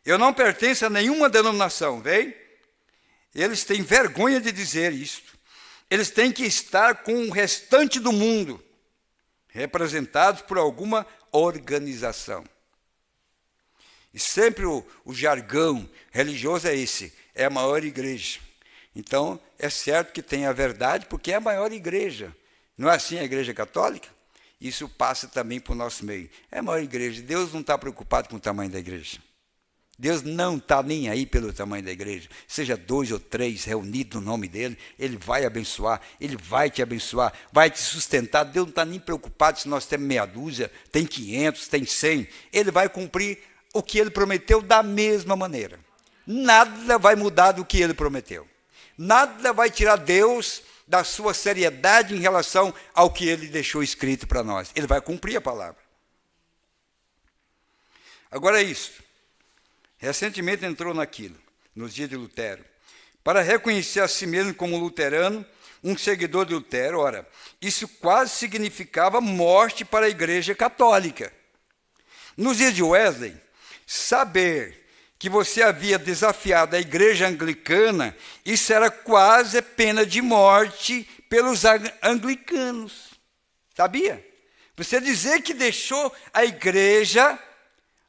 Eu não pertenço a nenhuma denominação, vem? Eles têm vergonha de dizer isso. Eles têm que estar com o restante do mundo, representados por alguma organização. E sempre o jargão religioso é esse, é a maior igreja. Então, é certo que tem a verdade, porque é a maior igreja. Não é assim a igreja católica? Isso passa também para o nosso meio. É a maior igreja. Deus não está preocupado com o tamanho da igreja. Deus não está nem aí pelo tamanho da igreja. Seja 2 ou 3 reunidos no nome dele, ele vai abençoar, ele vai te abençoar, vai te sustentar. Deus não está nem preocupado se nós temos meia dúzia, tem 500, tem 100. Ele vai cumprir o que ele prometeu da mesma maneira. Nada vai mudar do que ele prometeu. Nada vai tirar Deus da sua seriedade em relação ao que ele deixou escrito para nós. Ele vai cumprir a palavra. Agora é isso. Recentemente entrou naquilo, nos dias de Lutero. Para reconhecer a si mesmo como luterano, um seguidor de Lutero, ora, isso quase significava morte para a Igreja Católica. Nos dias de Wesley, saber que você havia desafiado a Igreja Anglicana, isso era quase pena de morte pelos anglicanos. Sabia? Você dizer que deixou a Igreja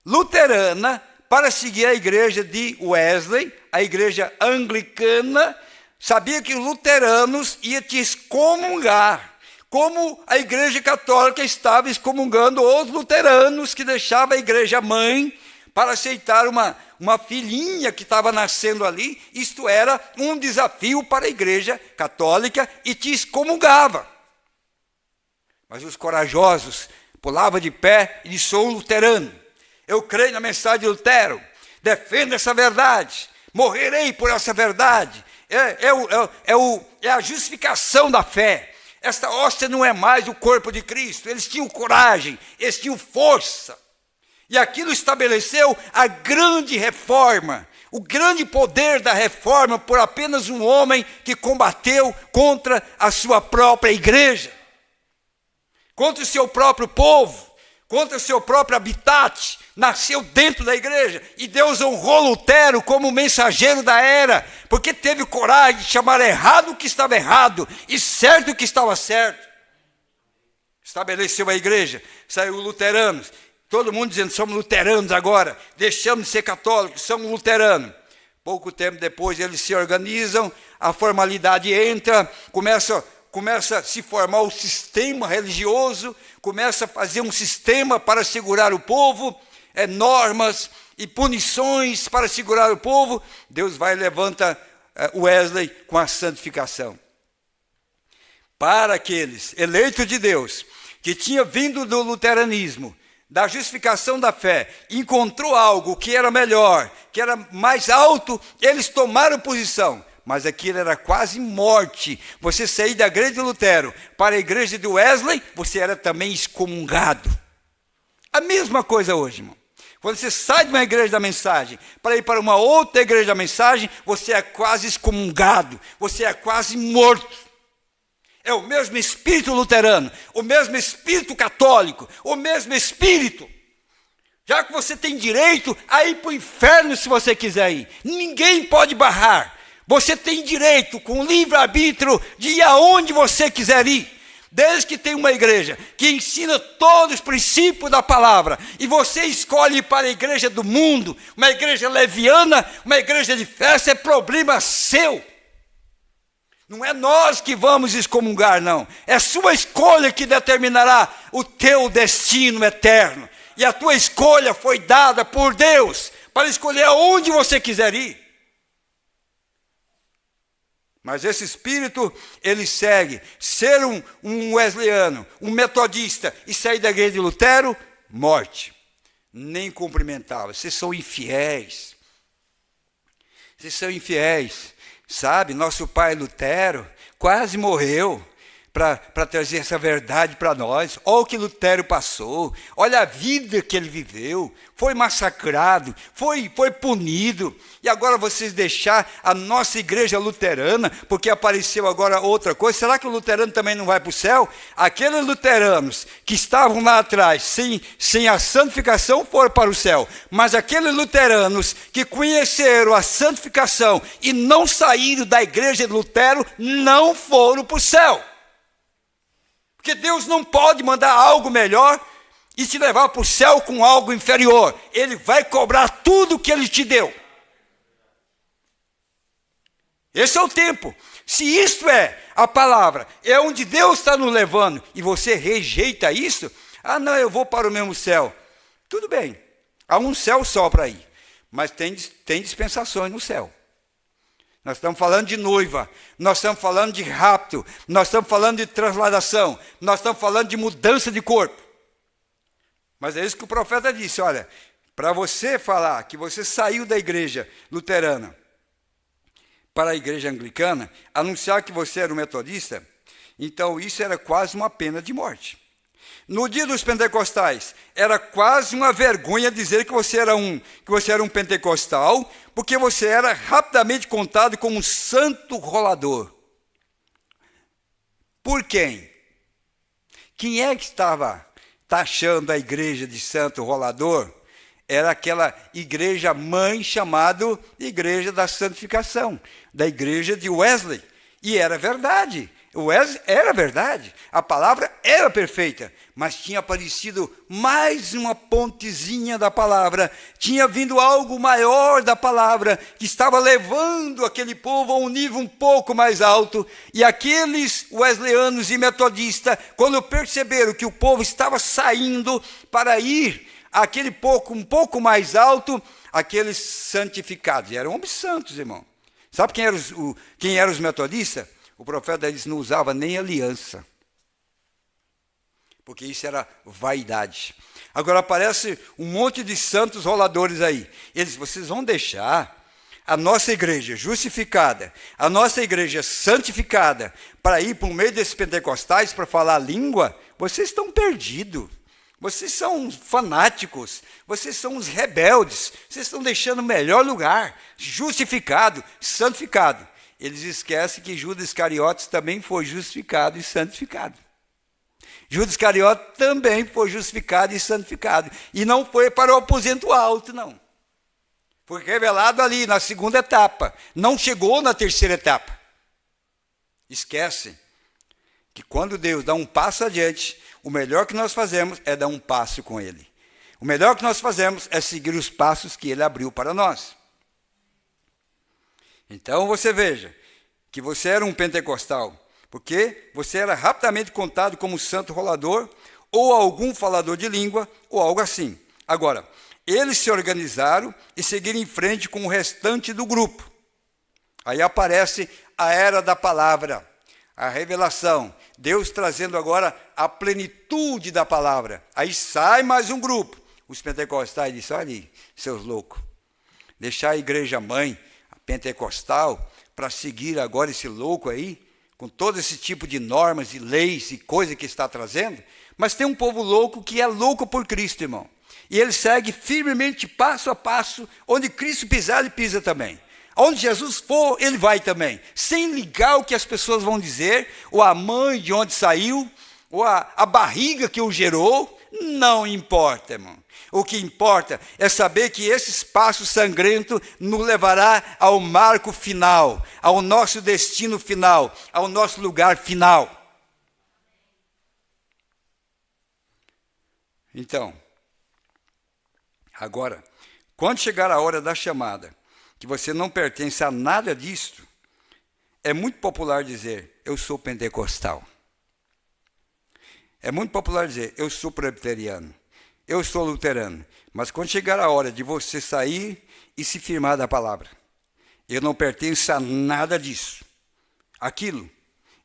luterana para seguir a igreja de Wesley, a igreja anglicana, sabia que os luteranos iam te excomungar, como a igreja católica estava excomungando os luteranos que deixavam a igreja mãe para aceitar uma filhinha que estava nascendo ali. Isto era um desafio para a igreja católica e te excomungava. Mas os corajosos pulavam de pé e disseram: sou luterano. Eu creio na mensagem de Lutero, defendo essa verdade, morrerei por essa verdade. É a justificação da fé. Esta hóstia não é mais o corpo de Cristo. Eles tinham coragem, eles tinham força. E aquilo estabeleceu a grande reforma, o grande poder da reforma por apenas um homem que combateu contra a sua própria igreja, contra o seu próprio povo, contra o seu próprio habitat. Nasceu dentro da igreja, e Deus honrou Lutero como mensageiro da era, porque teve coragem de chamar errado o que estava errado, e certo o que estava certo. Estabeleceu a igreja, saiu luteranos, todo mundo dizendo: somos luteranos agora, deixamos de ser católicos, somos luteranos. Pouco tempo depois eles se organizam, a formalidade entra, começa a se formar o sistema religioso, começa a fazer um sistema para segurar o povo, normas e punições para segurar o povo. Deus vai e levanta Wesley com a santificação. Para aqueles eleitos de Deus, que tinha vindo do luteranismo, da justificação da fé, encontrou algo que era melhor, que era mais alto, eles tomaram posição. Mas aquilo era quase morte. Você sair da igreja de Lutero para a igreja de Wesley, você era também excomungado. A mesma coisa hoje, irmão. Quando você sai de uma igreja da mensagem para ir para uma outra igreja da mensagem, você é quase excomungado, você é quase morto. É o mesmo espírito luterano, o mesmo espírito católico, o mesmo espírito. Já que você tem direito a ir para o inferno se você quiser ir. Ninguém pode barrar. Você tem direito, com livre-arbítrio, de ir aonde você quiser ir. Desde que tem uma igreja que ensina todos os princípios da palavra, e você escolhe ir para a igreja do mundo, uma igreja leviana, uma igreja de festa, é problema seu. Não é nós que vamos excomungar, não. É sua escolha que determinará o teu destino eterno. E a tua escolha foi dada por Deus para escolher aonde você quiser ir. Mas esse espírito, ele segue. Ser um wesleyano, um metodista e sair da igreja de Lutero, morte. Nem cumprimentava. Vocês são infiéis. Vocês são infiéis. Sabe, nosso pai Lutero quase morreu para trazer essa verdade para nós. Olha o que Lutero passou, olha a vida que ele viveu, foi massacrado, foi punido, e agora vocês deixar a nossa igreja luterana, porque apareceu agora outra coisa. Será que o luterano também não vai para o céu? Aqueles luteranos que estavam lá atrás, sem a santificação, foram para o céu, mas aqueles luteranos que conheceram a santificação e não saíram da igreja de Lutero, não foram para o céu. Porque Deus não pode mandar algo melhor e te levar para o céu com algo inferior. Ele vai cobrar tudo o que ele te deu. Esse é o tempo. Se isto é a palavra, é onde Deus está nos levando, e você rejeita isso, não, eu vou para o mesmo céu. Tudo bem, há um céu só para ir, mas tem dispensações no céu. Nós estamos falando de noiva, nós estamos falando de rapto, nós estamos falando de transladação, nós estamos falando de mudança de corpo. Mas é isso que o profeta disse, olha, para você falar que você saiu da igreja luterana para a igreja anglicana, anunciar que você era um metodista, então isso era quase uma pena de morte. No dia dos pentecostais, era quase uma vergonha dizer que você era um pentecostal, porque você era rapidamente contado como um santo rolador. Por quem? Quem é que estava taxando a igreja de santo rolador? Era aquela igreja mãe chamada Igreja da Santificação, da igreja de Wesley. E era verdade. Wesley era verdade, a palavra era perfeita, mas tinha aparecido mais uma pontezinha da palavra, tinha vindo algo maior da palavra, que estava levando aquele povo a um nível um pouco mais alto, e aqueles wesleyanos e metodistas, quando perceberam que o povo estava saindo para ir àquele um pouco mais alto, aqueles santificados, e eram homens santos, irmão. Sabe quem eram os metodistas? O profeta disse, não usava nem aliança, porque isso era vaidade. Agora aparece um monte de santos roladores aí. Eles, vocês vão deixar a nossa igreja justificada, a nossa igreja santificada, para ir para o meio desses pentecostais para falar a língua? Vocês estão perdidos. Vocês são fanáticos, vocês são os rebeldes, vocês estão deixando o melhor lugar, justificado, santificado. Eles esquecem que Judas Iscariotes também foi justificado e santificado. Judas Iscariotes também foi justificado e santificado. E não foi para o aposento alto, não. Foi revelado ali na segunda etapa. Não chegou na terceira etapa. Esquece que quando Deus dá um passo adiante, o melhor que nós fazemos é dar um passo com Ele. O melhor que nós fazemos é seguir os passos que Ele abriu para nós. Então você veja que você era um pentecostal, porque você era rapidamente contado como santo rolador, ou algum falador de língua, ou algo assim. Agora, eles se organizaram e seguiram em frente com o restante do grupo. Aí aparece a era da palavra, a revelação, Deus trazendo agora a plenitude da palavra. Aí sai mais um grupo. Os pentecostais disseram, olha aí, seus loucos, deixar a igreja mãe, pentecostal, para seguir agora esse louco aí, com todo esse tipo de normas e leis e coisa que está trazendo. Mas tem um povo louco que é louco por Cristo, irmão. E ele segue firmemente, passo a passo, onde Cristo pisar, ele pisa também. Onde Jesus for, ele vai também. Sem ligar o que as pessoas vão dizer, ou a mãe de onde saiu, ou a barriga que o gerou, não importa, irmão. O que importa é saber que esse espaço sangrento nos levará ao marco final, ao nosso destino final, ao nosso lugar final. Então, agora, quando chegar a hora da chamada, que você não pertence a nada disto, é muito popular dizer, eu sou pentecostal. É muito popular dizer, eu sou presbiteriano, eu sou luterano. Mas quando chegar a hora de você sair e se firmar da palavra, eu não pertenço a nada disso. Aquilo,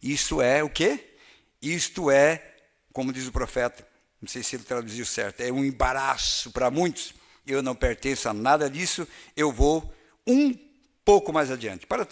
isso é o quê? Isto é, como diz o profeta, não sei se ele traduziu certo, é um embaraço para muitos. Eu não pertenço a nada disso, eu vou um pouco mais adiante. Para